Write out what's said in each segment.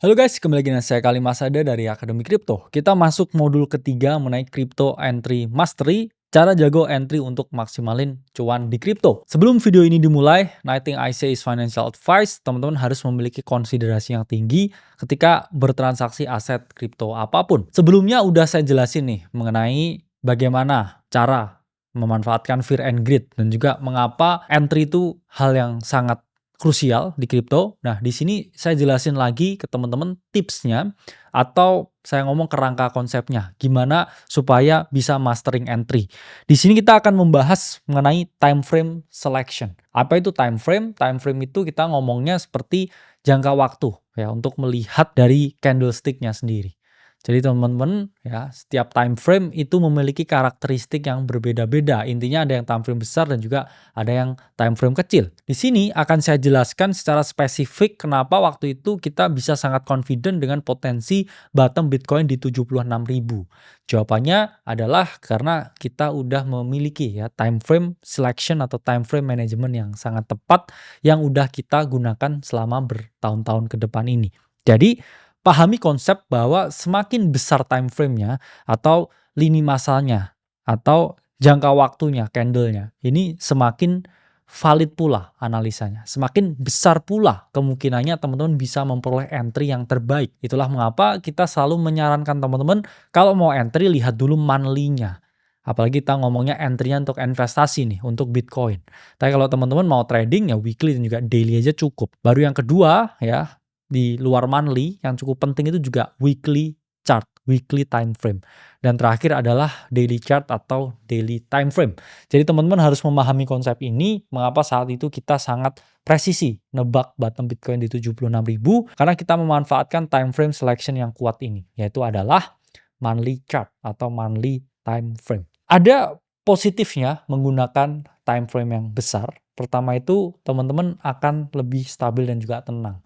Halo guys, kembali lagi dengan saya Kali Masada dari Akademi Kripto. Kita masuk modul ketiga mengenai Crypto Entry Mastery, cara jago entry untuk maksimalin cuan di kripto. Sebelum video ini dimulai, nothing I say is financial advice. Teman-teman harus memiliki konsiderasi yang tinggi ketika bertransaksi aset kripto apapun. Sebelumnya udah saya jelasin nih mengenai bagaimana cara memanfaatkan fear and greed dan juga mengapa entry itu hal yang sangat krusial di kripto. Nah, di sini saya jelasin lagi ke teman-teman tipsnya atau saya ngomong kerangka konsepnya, gimana supaya bisa mastering entry. Di sini kita akan membahas mengenai time frame selection. Apa itu time frame? Time frame itu kita ngomongnya seperti jangka waktu ya untuk melihat dari candlestick-nya sendiri. Jadi teman-teman ya, setiap time frame itu memiliki karakteristik yang berbeda-beda. Intinya ada yang time frame besar dan juga ada yang time frame kecil. Di sini akan saya jelaskan secara spesifik kenapa waktu itu kita bisa sangat confident dengan potensi bottom Bitcoin di 76.000. Jawabannya adalah karena kita udah memiliki ya time frame selection atau time frame management yang sangat tepat yang udah kita gunakan selama bertahun-tahun ke depan ini. Jadi pahami konsep bahwa semakin besar time frame-nya atau lini masanya atau jangka waktunya, candle-nya, ini semakin valid pula analisanya. Semakin besar pula kemungkinannya teman-teman bisa memperoleh entry yang terbaik. Itulah mengapa kita selalu menyarankan teman-teman kalau mau entry lihat dulu monthly-nya. Apalagi kita ngomongnya entry-nya untuk investasi nih, untuk Bitcoin. Tapi kalau teman-teman mau trading ya weekly dan juga daily aja cukup. Baru yang kedua ya, di luar monthly yang cukup penting itu juga weekly chart, weekly time frame. Dan terakhir adalah daily chart atau daily time frame. Jadi teman-teman harus memahami konsep ini, mengapa saat itu kita sangat presisi nebak bottom Bitcoin di 76.000 karena kita memanfaatkan time frame selection yang kuat ini, yaitu adalah monthly chart atau monthly time frame. Ada positifnya menggunakan time frame yang besar. Pertama itu teman-teman akan lebih stabil dan juga tenang.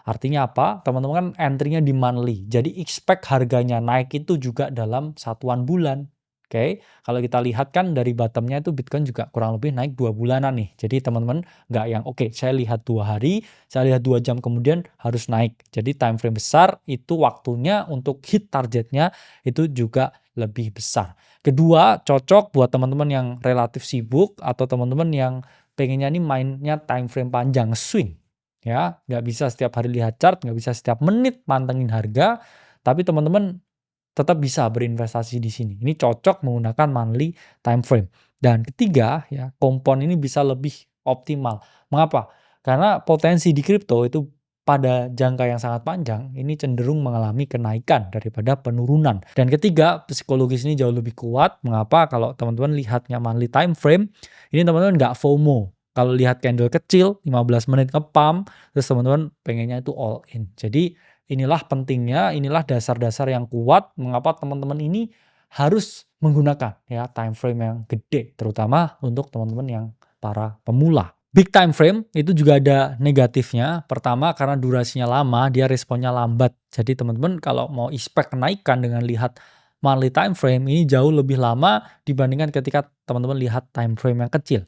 Artinya apa? Teman-teman kan entry-nya di monthly. Jadi expect harganya naik itu juga dalam satuan bulan. Oke, kalau kita lihat kan dari bottom-nya itu Bitcoin juga kurang lebih naik 2 bulanan nih. Jadi teman-teman nggak yang oke, saya lihat 2 hari, saya lihat 2 jam kemudian harus naik. Jadi time frame besar itu waktunya untuk hit targetnya itu juga lebih besar. Kedua, cocok buat teman-teman yang relatif sibuk atau teman-teman yang pengennya nih mainnya time frame panjang, swing. Ya, nggak bisa setiap hari lihat chart, nggak bisa setiap menit mantengin harga, tapi teman-teman tetap bisa berinvestasi di sini. Ini cocok menggunakan monthly time frame. Dan ketiga, ya, kompon ini bisa lebih optimal. Mengapa? Karena potensi di kripto itu pada jangka yang sangat panjang, ini cenderung mengalami kenaikan daripada penurunan. Dan ketiga, psikologis ini jauh lebih kuat. Mengapa? Kalau teman-teman lihatnya monthly time frame, ini teman-teman nggak FOMO. Kalau lihat candle kecil, 15 menit nge-pump, terus teman-teman pengennya itu all in. Jadi inilah pentingnya, inilah dasar-dasar yang kuat mengapa teman-teman ini harus menggunakan ya time frame yang gede, terutama untuk teman-teman yang para pemula. Big time frame itu juga ada negatifnya. Pertama karena durasinya lama, dia responnya lambat. Jadi teman-teman kalau mau expect kenaikan dengan lihat monthly time frame ini jauh lebih lama dibandingkan ketika teman-teman lihat time frame yang kecil.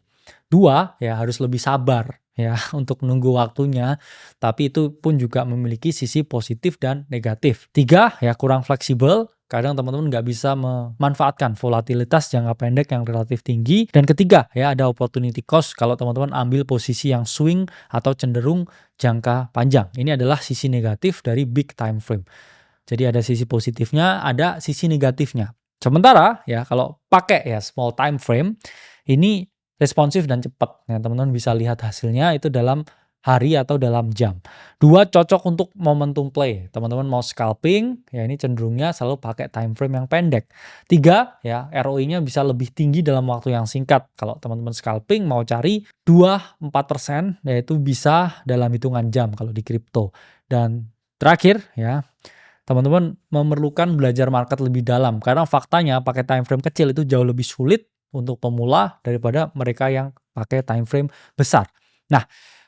Dua, ya harus lebih sabar ya untuk menunggu waktunya, tapi itu pun juga memiliki sisi positif dan negatif. Tiga, ya kurang fleksibel. Kadang teman-teman nggak bisa memanfaatkan volatilitas jangka pendek yang relatif tinggi. Dan ketiga, ya ada opportunity cost kalau teman-teman ambil posisi yang swing atau cenderung jangka panjang. Ini adalah sisi negatif dari big time frame. Jadi ada sisi positifnya, ada sisi negatifnya. Sementara ya kalau pakai ya small time frame, ini responsif dan cepat. Nah, teman-teman bisa lihat hasilnya itu dalam hari atau dalam jam. Dua, cocok untuk momentum play. Teman-teman mau scalping, ya ini cenderungnya selalu pakai time frame yang pendek. Tiga, ya ROI-nya bisa lebih tinggi dalam waktu yang singkat. Kalau teman-teman scalping mau cari 2-4%, yaitu bisa dalam hitungan jam kalau di kripto. Dan terakhir, ya teman-teman memerlukan belajar market lebih dalam. Karena faktanya pakai time frame kecil itu jauh lebih sulit untuk pemula daripada mereka yang pakai time frame besar. Nah,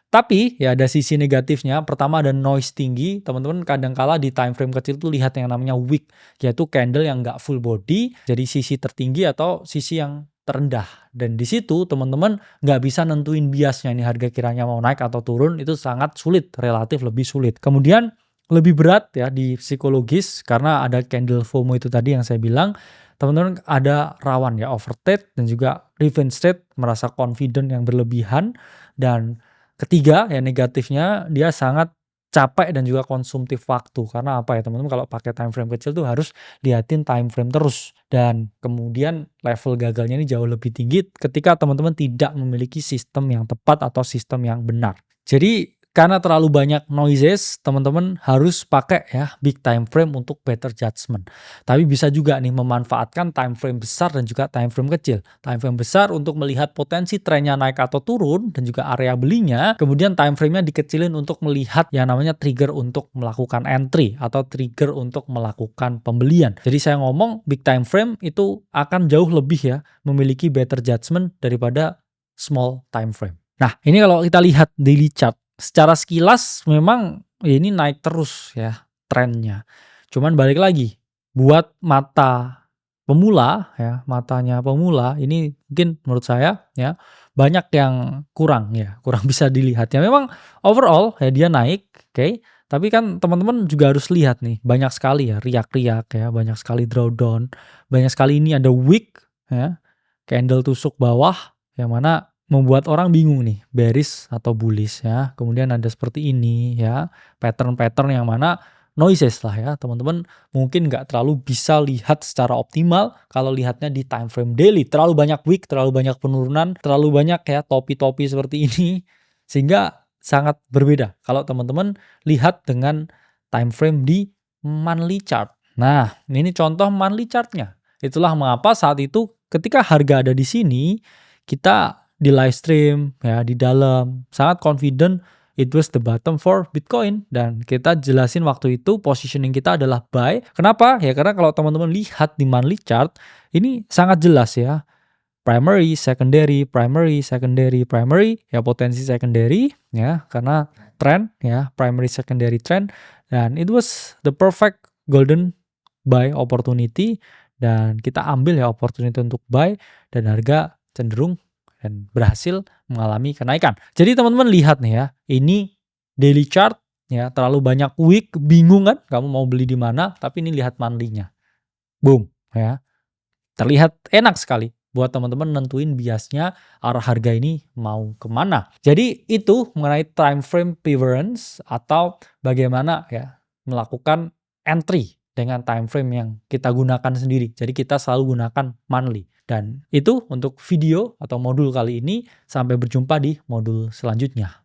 tapi ya ada sisi negatifnya. Pertama ada noise tinggi. Teman-teman kadang-kala di time frame kecil itu lihat yang namanya wick, yaitu candle yang nggak full body, jadi sisi tertinggi atau sisi yang terendah. Dan di situ teman-teman nggak bisa nentuin biasnya ini harga kiranya mau naik atau turun, itu sangat sulit, relatif lebih sulit. Kemudian lebih berat ya di psikologis karena ada candle FOMO itu tadi yang saya bilang, teman-teman ada rawan ya overtrade dan juga revenge trade, merasa confident yang berlebihan. Dan ketiga ya negatifnya dia sangat capek dan juga konsumtif waktu. Karena apa ya teman-teman, kalau pakai time frame kecil tuh harus liatin time frame terus, dan kemudian level gagalnya ini jauh lebih tinggi ketika teman-teman tidak memiliki sistem yang tepat atau sistem yang benar. Jadi karena terlalu banyak noises, teman-teman harus pakai ya big time frame untuk better judgment. Tapi bisa juga nih memanfaatkan time frame besar dan juga time frame kecil. Time frame besar untuk melihat potensi trennya naik atau turun dan juga area belinya. Kemudian time frame-nya dikecilin untuk melihat yang namanya trigger untuk melakukan entry atau trigger untuk melakukan pembelian. Jadi saya ngomong big time frame itu akan jauh lebih ya memiliki better judgment daripada small time frame. Nah, ini kalau kita lihat daily chart, secara sekilas memang ini naik terus ya trennya. Cuman balik lagi, buat mata pemula ya, matanya pemula ini mungkin menurut saya ya banyak yang kurang bisa dilihat. Ya memang overall ya dia naik, oke. Tapi kan teman-teman juga harus lihat nih, banyak sekali ya riak-riak ya, banyak sekali drawdown, banyak sekali ini ada wick ya, candle tusuk bawah yang mana membuat orang bingung nih, bearish atau bullish ya. Kemudian ada seperti ini ya, pattern-pattern yang mana noises lah ya. Teman-teman mungkin nggak terlalu bisa lihat secara optimal kalau lihatnya di time frame daily. Terlalu banyak wick, terlalu banyak penurunan, terlalu banyak ya topi-topi seperti ini. Sehingga sangat berbeda kalau teman-teman lihat dengan time frame di monthly chart. Nah, ini contoh monthly chartnya. Itulah mengapa saat itu ketika harga ada di sini, kita di live stream ya di dalam sangat confident it was the bottom for Bitcoin, dan kita jelasin waktu itu positioning kita adalah buy. Kenapa? Ya karena kalau teman-teman lihat di monthly chart ini sangat jelas ya. Primary, secondary, primary, secondary, primary, ya potensi secondary ya karena trend ya, primary secondary trend, dan it was the perfect golden buy opportunity, dan kita ambil ya opportunity untuk buy, dan harga cenderung dan berhasil mengalami kenaikan. Jadi teman-teman lihat nih ya, ini daily chart ya, terlalu banyak wick, bingung kan kamu mau beli di mana, tapi ini lihat monthly-nya. Boom ya. Terlihat enak sekali buat teman-teman nentuin biasnya arah harga ini mau kemana. Jadi itu mengenai time frame preference atau bagaimana ya melakukan entry dengan time frame yang kita gunakan sendiri. Jadi kita selalu gunakan monthly. Dan itu untuk video atau modul kali ini. Sampai berjumpa di modul selanjutnya.